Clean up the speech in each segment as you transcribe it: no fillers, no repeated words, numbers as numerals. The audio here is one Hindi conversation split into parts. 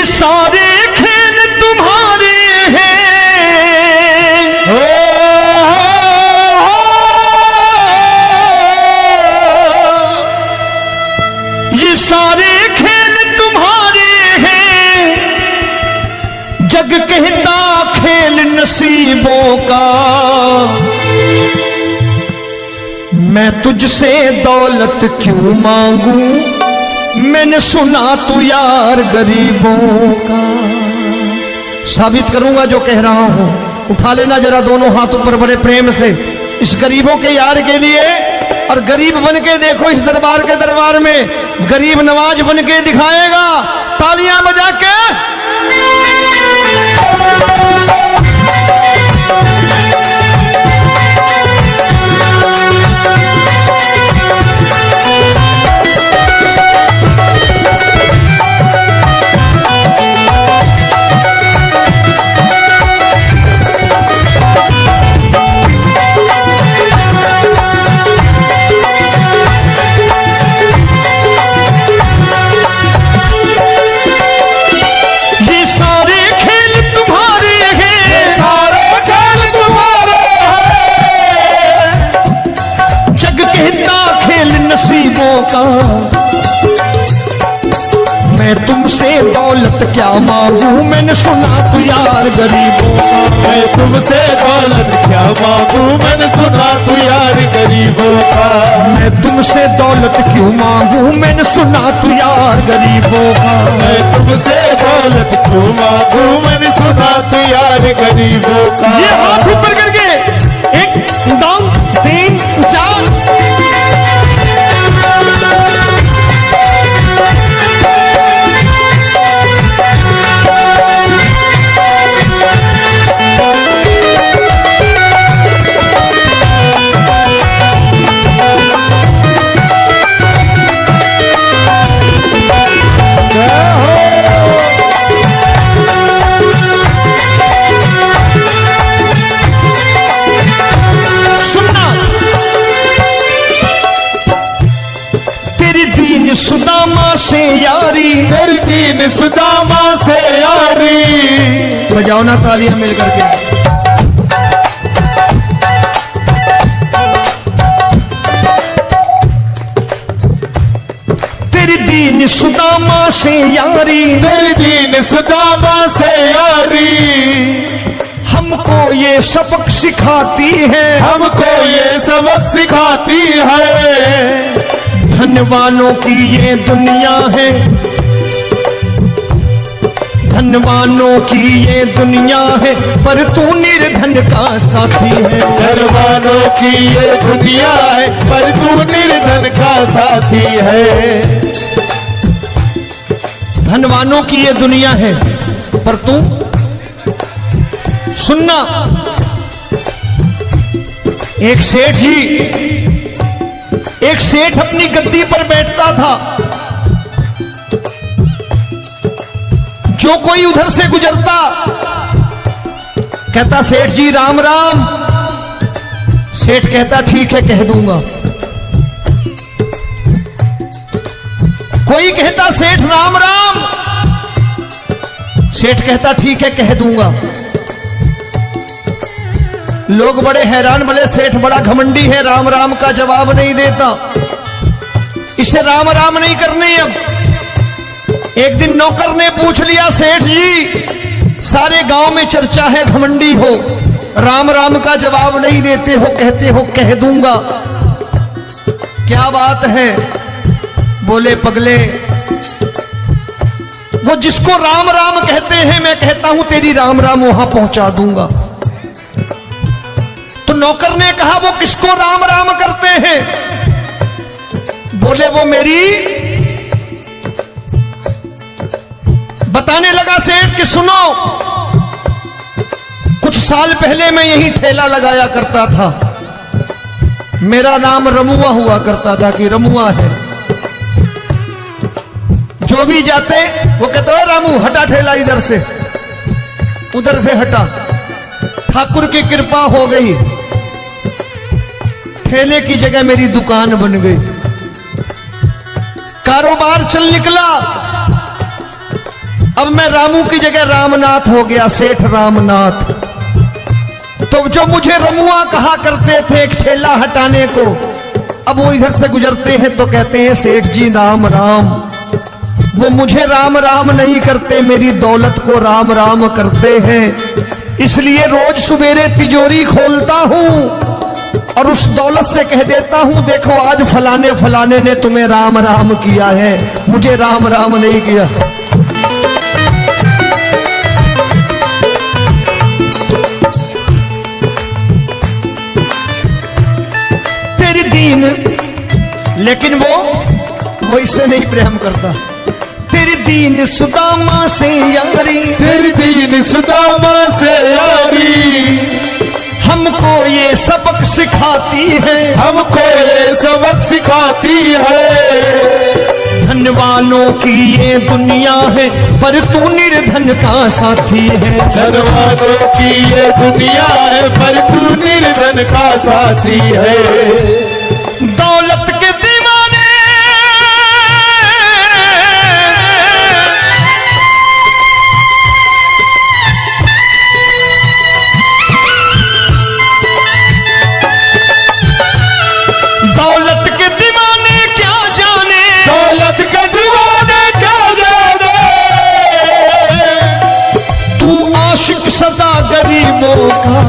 सारे खेल तुम्हारे हैं, ये सारे खेल तुम्हारे हैं, जग कहता खेल नसीबों का। मैं तुझसे दौलत क्यों मांगू, मैंने सुना तू यार गरीबों का। साबित करूंगा जो कह रहा हूं। उठा लेना जरा दोनों हाथ ऊपर बड़े प्रेम से इस गरीबों के यार के लिए, और गरीब बन के देखो इस दरबार के दरबार में गरीब नवाज बन के दिखाएगा, तालियां बजा के। का मैं तुमसे दौलत क्या मांगू, मैंने सुना तू यार गरीबों का। मैं तुमसे दौलत क्या मांगू, मैंने सुना तू यार गरीबों का। मैं तुमसे दौलत क्यों मांगू, मैंने सुना तू यार गरीबों का। मैं तुमसे दौलत क्यों मांगू, मैंने सुना तू यार गरीबों का। ये हाथ ऊपर करके 1 2 3 4 सुदामा से यारी, तेरी दीन सुदामा से यारी। बजाओ ना तालियां मिल करके। तेरी दीन सुदामा से यारी, तेरी दीन सुदामा से यारी। हमको ये सबक सिखाती है, हमको ये सबक सिखाती है। धनवानों की ये दुनिया है, धनवानों की ये दुनिया है, पर तू निर्धन का साथी है। धनवानों की ये दुनिया है, पर तू निर्धन का साथी है। धनवानों की ये दुनिया है, पर तू सुनना। एक सेठ अपनी गद्दी पर बैठता था। जो कोई उधर से गुजरता कहता सेठ जी राम राम। सेठ कहता ठीक है कह दूंगा। कोई कहता सेठ राम राम। सेठ कहता ठीक है कह दूंगा। लोग बड़े हैरान, बोले सेठ बड़ा घमंडी है, राम राम का जवाब नहीं देता, इसे राम राम नहीं करने। अब एक दिन नौकर ने पूछ लिया सेठ जी सारे गांव में चर्चा है घमंडी हो, राम राम का जवाब नहीं देते हो, कहते हो कह दूंगा, क्या बात है? बोले पगले वो जिसको राम राम कहते हैं मैं कहता हूं तेरी राम राम वहां पहुंचा दूंगा। तो नौकर ने कहा वो किसको राम राम करते हैं? बोले वो मेरी। बताने लगा सेठ कि सुनो, कुछ साल पहले मैं यही ठेला लगाया करता था, मेरा नाम रमुआ हुआ करता था कि रमुआ है। जो भी जाते वो कहते हो रामू हटा ठेला इधर से, उधर से हटा। ठाकुर की कृपा हो गई, ठेले की जगह मेरी दुकान बन गई, कारोबार चल निकला। अब मैं रामू की जगह रामनाथ हो गया, सेठ रामनाथ। तो जो मुझे रमुआ कहा करते थे एक ठेला हटाने को, अब वो इधर से गुजरते हैं तो कहते हैं सेठ जी राम राम। वो मुझे राम राम नहीं करते, मेरी दौलत को राम राम करते हैं। इसलिए रोज सवेरे तिजोरी खोलता हूं और उस दौलत से कह देता हूं देखो आज फलाने फलाने ने तुम्हें राम राम किया है, मुझे राम राम नहीं किया। तेरी दीन, लेकिन वो इससे नहीं प्रेम करता। तेरी दीन सुदामा से यारी, तेरी दीन सुदामा से यारी, हमको ये सबक सिखाती है, हमको ये सबक सिखाती है। धन वालों की ये दुनिया है पर तू निर्धन का साथी है। धन वालों की ये दुनिया है पर तू निर्धन का साथी है। दौलत के दीवाने दौलत के दीवाने क्या जाने, दौलत के दीवाने क्या जाने, तू आशिक सदा गरीबों का।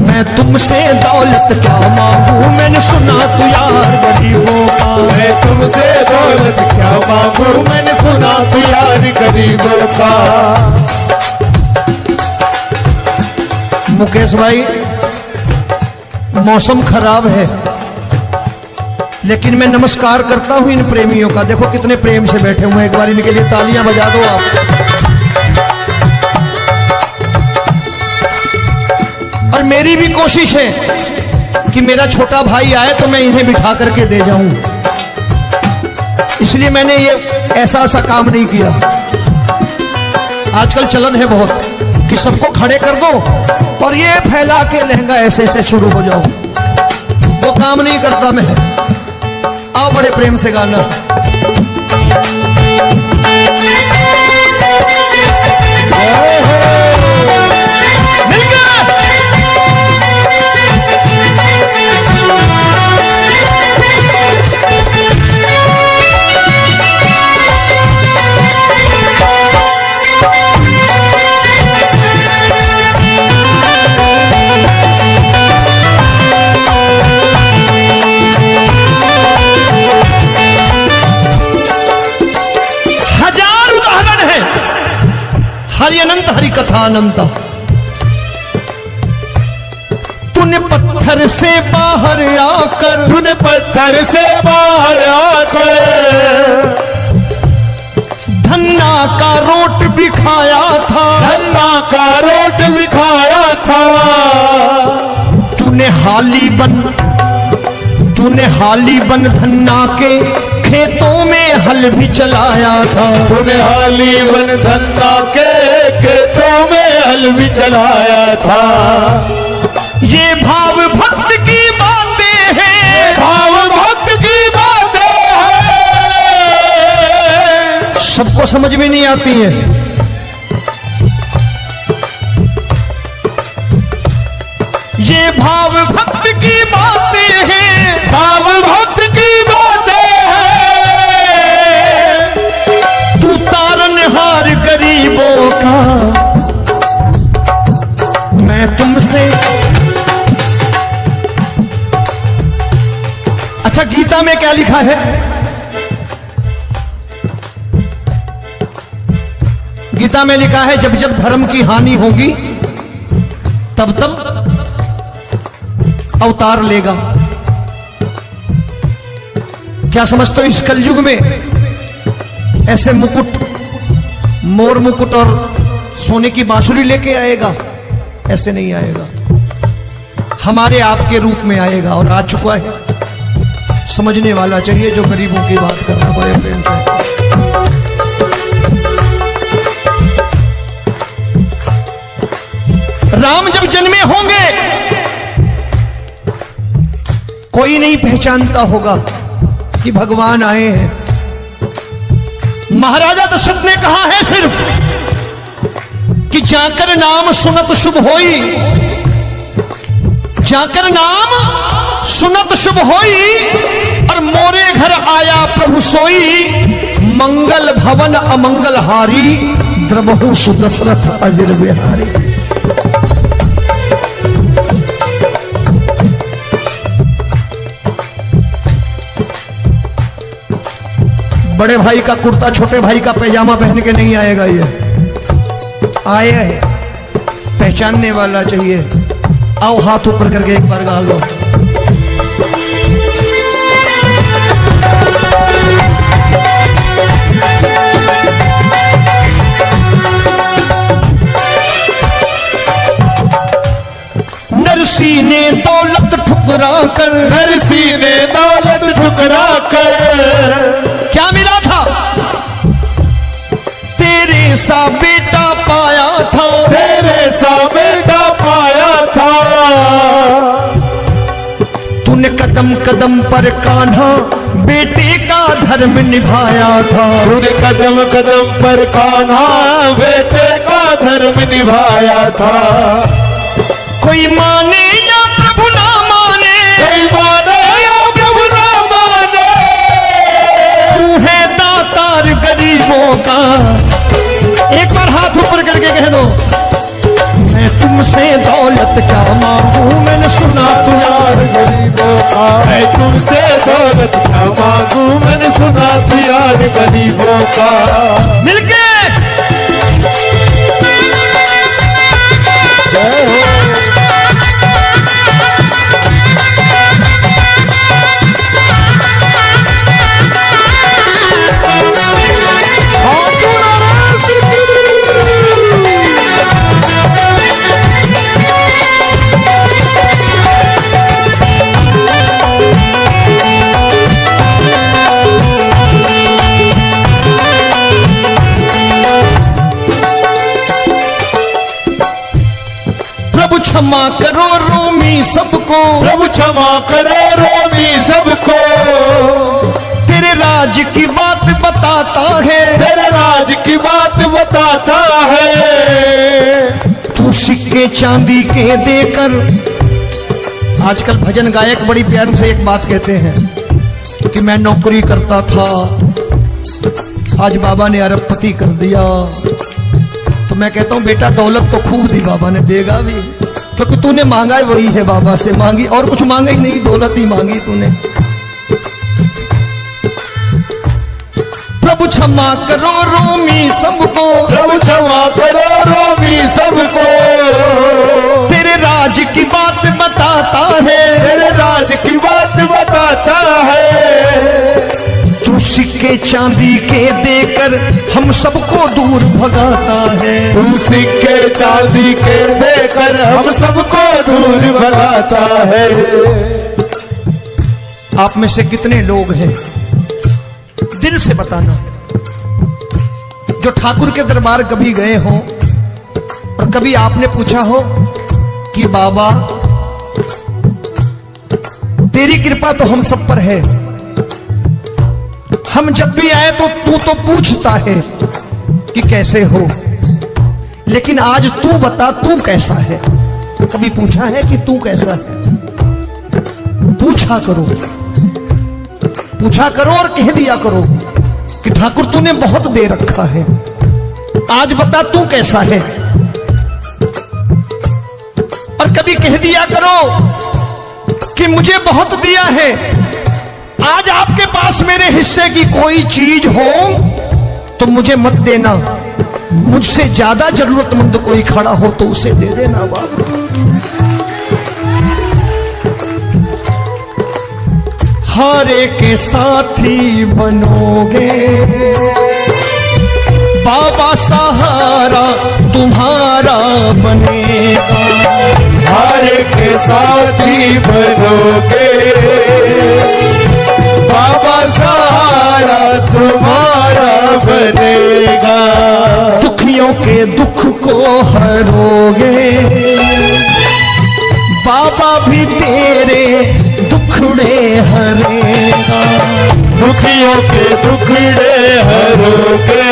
मैं तुमसे दौलत क्या मांगू, मैंने सुना तू यार गरीबों का। मैं तुमसे दौलत क्या मांगू, मैंने सुना तू यार गरीबों का। मुकेश भाई मौसम खराब है, लेकिन मैं नमस्कार करता हूं इन प्रेमियों का। देखो कितने प्रेम से बैठे हुए हैं, एक बार इनके लिए तालियां बजा दो आप। और मेरी भी कोशिश है कि मेरा छोटा भाई आए तो मैं इन्हें बिठा करके दे जाऊं, इसलिए मैंने ये ऐसा काम नहीं किया। आजकल चलन है बहुत कि सबको खड़े कर दो और ये फैला के लहंगा ऐसे ऐसे शुरू हो जाओ, वो काम नहीं करता मैं। आओ बड़े प्रेम से गाना। हरि अनंत हरि कथा अनंत। तूने पत्थर से बाहर आकर, तूने पत्थर से बाहर आकर धन्ना का रोट भी खाया था, धन्ना का रोट भी खाया था। तूने हाली बन धन्ना के खेतों में हल भी चलाया था। तूने हाली बन धन्ना के खेतों में हल भी चलाया था। ये भाव भक्त की बातें हैं, भाव भक्त की बातें हैं, सबको समझ में नहीं आती है। ये भाव भक्त की बातें हैं, भाव भक्त की बातें हैं। तू तारनहार गरीबों का, मैं तुमसे। अच्छा गीता में क्या लिखा है? गीता में लिखा है जब जब धर्म की हानि होगी तब तब अवतार लेगा। क्या समझते हो इस कलयुग में ऐसे मुकुट, मोर मुकुट और सोने की बांसुरी लेके आएगा? ऐसे नहीं आएगा, हमारे आपके रूप में आएगा और आ चुका है। समझने वाला चाहिए जो गरीबों की बात कर रहा बड़े प्रेम से। राम जब जन्मे होंगे कोई नहीं पहचानता होगा, कि भगवान आए हैं। महाराजा दशरथ ने कहा है सिर्फ कि जाकर नाम सुनत शुभ होई, जाकर नाम सुनत शुभ होई, और मोरे घर आया प्रभु सोई, मंगल भवन अमंगल हारी, द्रवहु सुदशरथ अजिर बिहारी। बड़े भाई का कुर्ता छोटे भाई का पैजामा पहन के नहीं आएगा, ये आया है पहचानने वाला चाहिए। आओ हाथ ऊपर करके एक बार गा लो। नरसी ने दौलत ठुकरा कर, नरसी ने दौलत ठुकरा कर, क्या मिला था? तेरे सा बेटा पाया था, तेरे सा बेटा पाया था। तूने कदम कदम पर कान्हा बेटे का धर्म निभाया था, तूने कदम कदम पर कान्हा बेटे का धर्म निभाया था। कोई माने या प्रभु ना माने, कोई माने या प्रभु ना माने, तू है दातार गरीबों का। एक बार हाथ ऊपर करके कह दो, मैं तुमसे दौलत क्या मांगू, मैंने सुना तू यार गरीबों का। मैं तुमसे दौलत क्या मांगू, मैंने सुना तू यार गरीबों का। मिलके जय हो। प्रभु क्षमा करो रोमी सबको, प्रभु क्षमा करो रोमी सबको। तेरे राज की बात बताता है, तेरे राज की बात बताता है। तू सिक्के चांदी के देकर। आजकल भजन गायक बड़ी प्यार से एक बात कहते हैं कि मैं नौकरी करता था, आज बाबा ने अरबपति कर दिया। तो मैं कहता हूं बेटा दौलत तो खूब दी बाबा ने, देगा भी, क्योंकि तूने मांगा ही वही है बाबा से, मांगी और कुछ मांगा ही नहीं, दौलत ही मांगी तूने। प्रभु क्षमा करो रोमी सबको, प्रभु क्षमा करो रोमी सबको। तेरे राज की बात बताता है, तेरे राज की बात बताता है। तू सिक्के चांदी के देकर हम सबको दूर भगाता है। तू सिक्के चांदी के देकर हम सबको दूर भगाता है। आप में से कितने लोग हैं, दिल से बताना, जो ठाकुर के दरबार कभी गए हो और कभी आपने पूछा हो कि बाबा तेरी कृपा तो हम सब पर है, हम जब भी आए तो तू तो पूछता है कि कैसे हो, लेकिन आज तू बता तू कैसा है। कभी पूछा है कि तू कैसा है? पूछा करो, पूछा करो और कह दिया करो कि ठाकुर तूने बहुत दे रखा है, आज बता तू कैसा है। और कभी कह दिया करो कि मुझे बहुत दिया है, आज आपके पास मेरे हिस्से की कोई चीज हो तो मुझे मत देना, मुझसे ज्यादा जरूरतमंद कोई खड़ा हो तो उसे दे देना बाबा। हारे के साथी बनोगे बाबा, सहारा तुम्हारा बनेगा। हारे के साथी बनोगे बाबा, सहारा तुम्हारा बनेगा। दुखियों के दुख को हरोगे बाबा, भी तेरे दुखड़े हरेगा। दुखियों के दुखड़े हरोगे।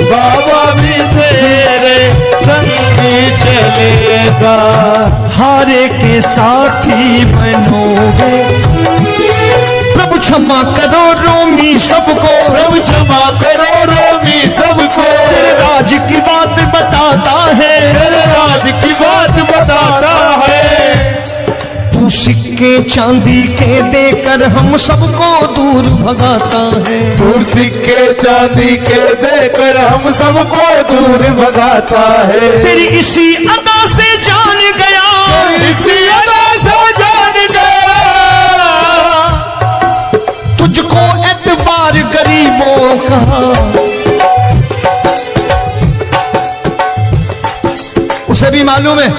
बाबा भी तेरे संगी चलेगा, हारे के साथी बनोगे। प्रभु क्षमा करो रोमी सबको, प्रभु क्षमा करो रोमी सबको। तेरे राज की बात बताता है, तेरे राज की बात बताता है। तू सिक्के चांदी के देकर हम सबको दूर भगाता है। दूर सिक्के चांदी के देकर हम सबको दूर भगाता है। तेरी इसी अदा से जान गया, इसी अदा से जान गया, तुझको एतबार गरीबों का। उसे भी मालूम है